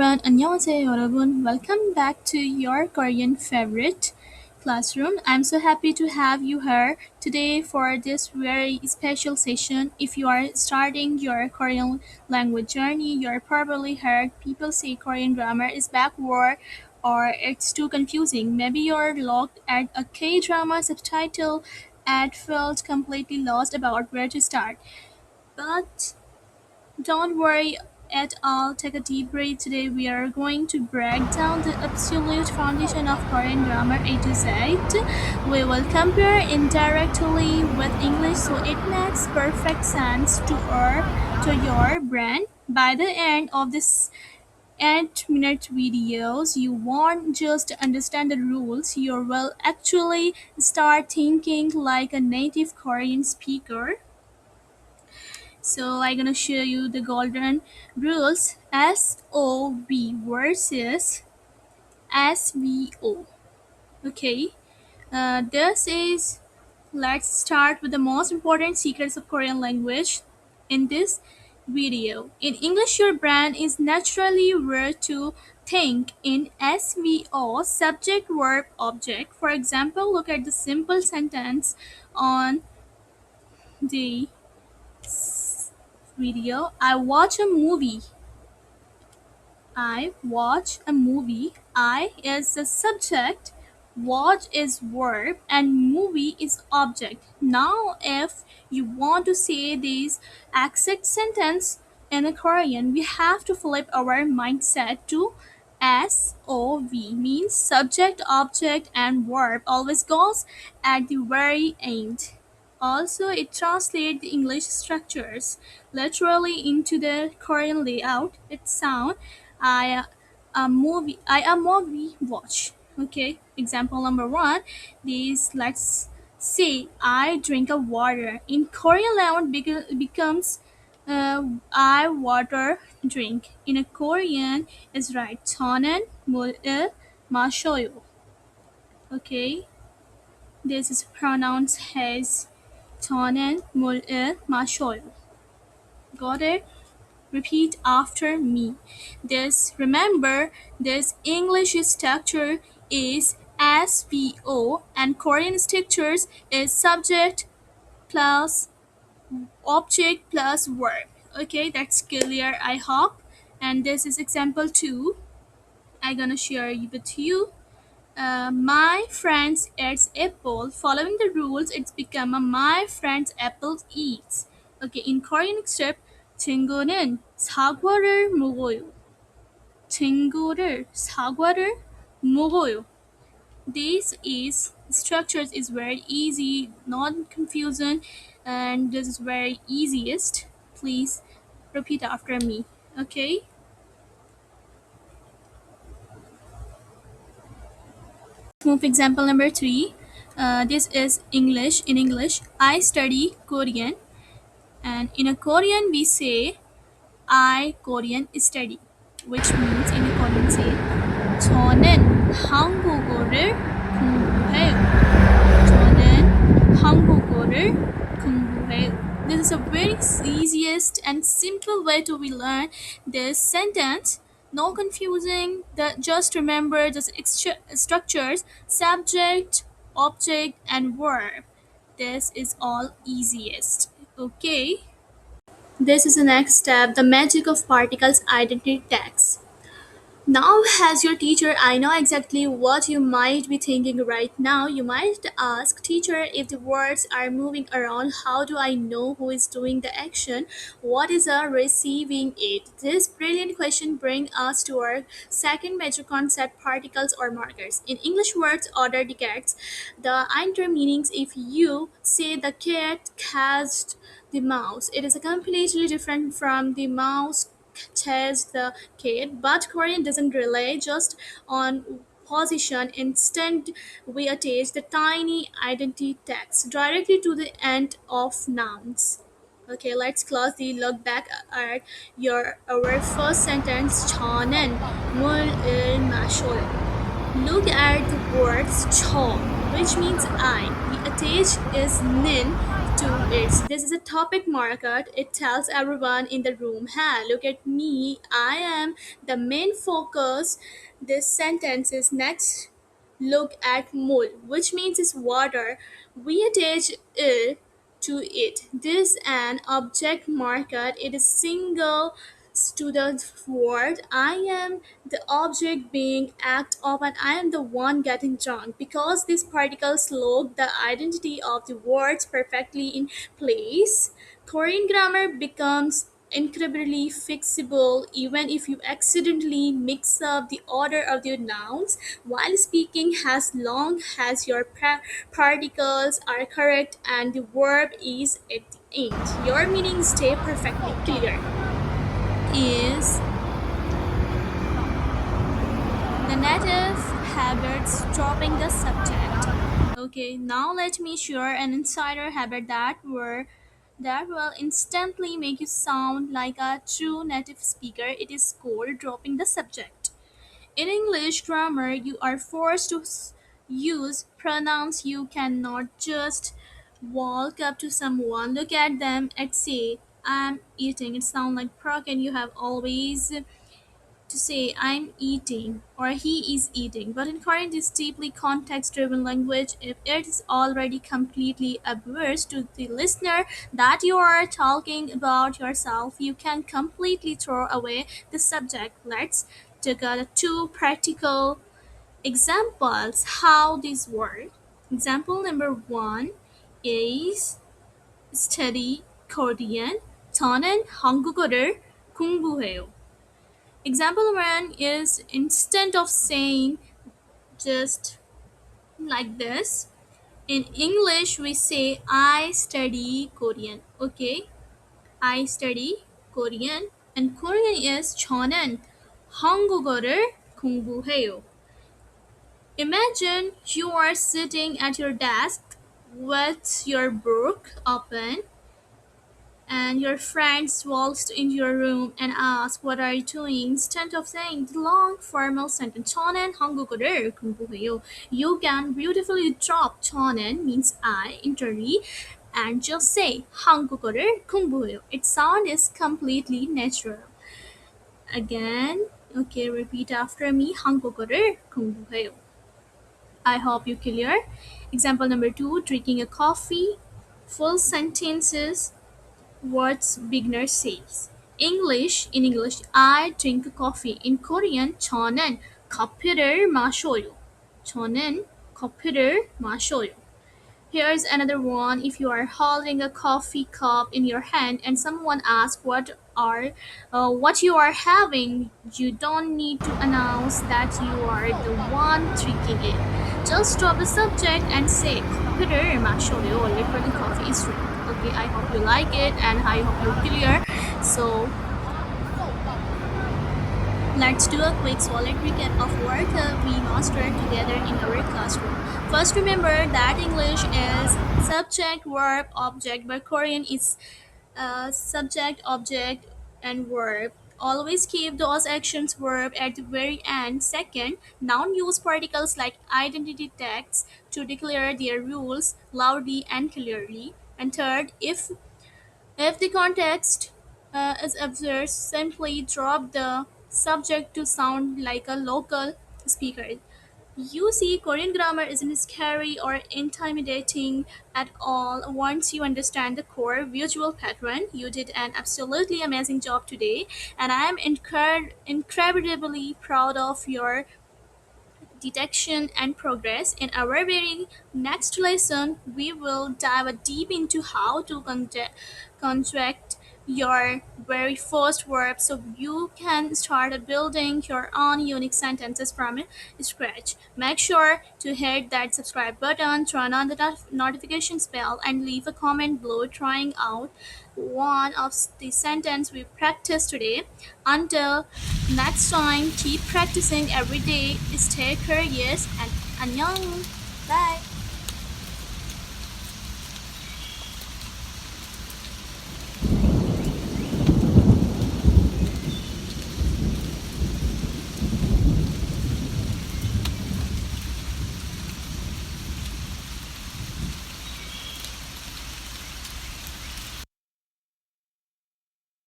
everyone, 안녕하세요, 여러분. Welcome back to your Korean favorite classroom. I'm so happy to have you here today for this very special session. If you are starting your Korean language journey, you're probably heard people say Korean grammar is backward or it's too confusing. Maybe you're locked at a K-drama subtitle and felt completely lost about where to start. But don't worry at all, take a deep breath. Today we are going to break down the absolute foundation of Korean grammar A to Z. We will compare indirectly with English so it makes perfect sense to your brain. By the end of this 8-minute videos, you won't just understand the rules, you will actually start thinking like a native Korean speaker. So I'm gonna show you the golden rules SOV versus SVO. Okay, this is let's start with the most important secrets of Korean language in this video. In English, your brain is naturally wired to think in SVO, subject, verb, object. For example, look at the simple sentence on the video. I watch a movie. I watch a movie. I is the subject, watch is verb, and movie is object. Now, if you want to say this exact sentence in a Korean, we have to flip our mindset to SOV, means subject, object, and verb always goes at the very end. Also, it translates the English structures literally into the Korean layout. It sound I a movie watch. Okay. Example number one. This let's say I drink a water. In Korean language becomes I water drink. In a Korean is right. 저는 물을 마셔요. Okay. This is pronounced as 저는 물을 마셔요. Got it? Repeat after me. Remember, this English structure is SVO and Korean structures is subject plus object plus verb. Okay, that's clear, I hope. And this is example 2. I'm gonna share it with you. My friends eats apple. Following the rules, it's become a my friends apple eats. Okay, in Korean script, 친구는 사과를 먹어요. 친구를 사과를 먹어요. This is structures is very easy, not confusing, and this is very easiest. Please repeat after me. Okay. Move example number 3. This is English. In English, I study Korean, and in a Korean we say I Korean study, which means in a Korean say 저는 한국어를 공부해요. 저는 한국어를 공부해요. This is a very easiest and simple way to learn this sentence. No confusing. Just remember the structures: subject, object, and verb. This is all easiest. Okay. This is the next step, the magic of particles identity tags. Now, as your teacher, I know exactly what you might be thinking right now. You might ask, teacher, if the words are moving around, how do I know who is doing the action? What is receiving it? This brilliant question brings us to our second major concept, particles or markers. In English words, order the cats. The inter meanings, if you say the cat catched the mouse, it is completely different from the mouse chased the cat, but Korean doesn't rely just on position. Instead, we attach the tiny identity tags directly to the end of nouns. Okay, let's closely look back at our first sentence. 저는 물을 마셔요. Look at the words 저, which means I. The attach is 는 to it. This is a topic marker. It tells everyone in the room, hey, look at me. I am the main focus. This sentence is next. Look at mole, which means it's water. We attach it to it. This an object marker. It is single to the word. I am the object being act of, and I am the one getting drunk. Because these particles lock the identity of the words perfectly in place, Korean grammar becomes incredibly fixable even if you accidentally mix up the order of your nouns while speaking, as long as your particles are correct and the verb is at the end. Your meaning stay perfectly clear. Is the native habits dropping the subject. Okay, now let me share an insider habit that will instantly make you sound like a true native speaker. It is called dropping the subject. In English grammar, you are forced to use pronouns. You cannot just walk up to someone, look at them, and say, I'm eating. It sounds like proc, and you have always to say I'm eating or he is eating. But in Korean, this deeply context driven language, if it is already completely obvious to the listener that you are talking about yourself, you can completely throw away the subject. Let's take two practical examples how this work. Example number one is study Korean. 저는 한국어를 공부해요. Example one is instead of saying just like this, in English we say I study Korean. Okay, I study Korean, and Korean is 저는 한국어를 공부해요. Imagine you are sitting at your desk with your book open and your friends waltzed into your room and asked, what are you doing? Instead of saying the long formal sentence, 저는 한국어를 공부해요. You can beautifully drop 저는 means I entirely and just say 한국어를 공부해요. Its sound is completely natural. Again, okay, repeat after me. 한국어를 공부해요. I hope you clear. Example number two, drinking a coffee. Full sentences. What beginner says. English, in English, I drink coffee. In Korean, 저는 커피를 마셔요. 저는 커피를 마셔요. Here's another one. If you are holding a coffee cup in your hand and someone asks what you are having, you don't need to announce that you are the one drinking it. Just drop the subject and say 커피를 마셔요. Literally, coffee is drink. Okay, I hope you like it and I hope you're clear. So let's do a quick solid recap of what we mastered together in our classroom. First, remember that English is subject, verb, object, but Korean is subject, object, and verb. Always keep those actions verb at the very end. Second, noun use particles like identity tags to declare their rules loudly and clearly. And third, if the context is absurd, simply drop the subject to sound like a local speaker. You see, Korean grammar isn't scary or intimidating at all once you understand the core visual pattern. You did an absolutely amazing job today, and I am incredibly proud of your detection and progress. In our very next lesson, we will dive deep into how to construct your very first verb so you can start building your own unique sentences from scratch. Make sure to hit that subscribe button, turn on the notifications bell, and leave a comment below trying out one of the sentence we practiced today. Until next time, keep practicing every day. Stay curious and 안녕. Bye.